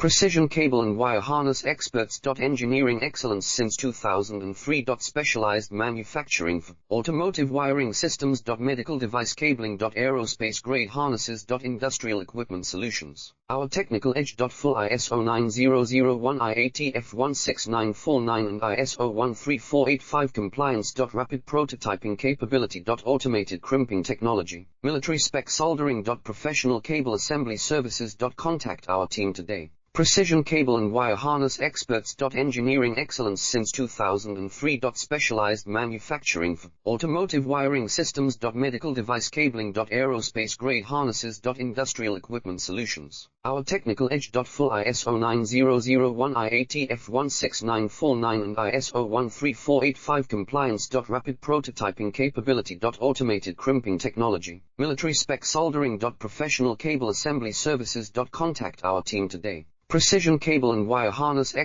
Precision cable and wire harness experts. Engineering excellence since 2003. Specialized manufacturing for automotive wiring systems. Medical device cabling. Aerospace grade harnesses. Industrial equipment solutions. Our technical edge. Full ISO 9001 IATF 16949 and ISO 13485 compliance. Rapid prototyping capability. Automated crimping technology. Military spec soldering. Professional cable assembly services. Contact our team today. Precision cable and wire harness experts. Engineering excellence since 2003. Specialized manufacturing for automotive wiring systems. Medical device cabling. Aerospace grade harnesses. Industrial equipment solutions. Our technical edge. Full ISO 9001 IATF 16949 and ISO 13485 compliance. Rapid prototyping capability. Automated crimping technology. Military spec soldering. Professional cable assembly services. Contact our team today. Precision cable and wire harness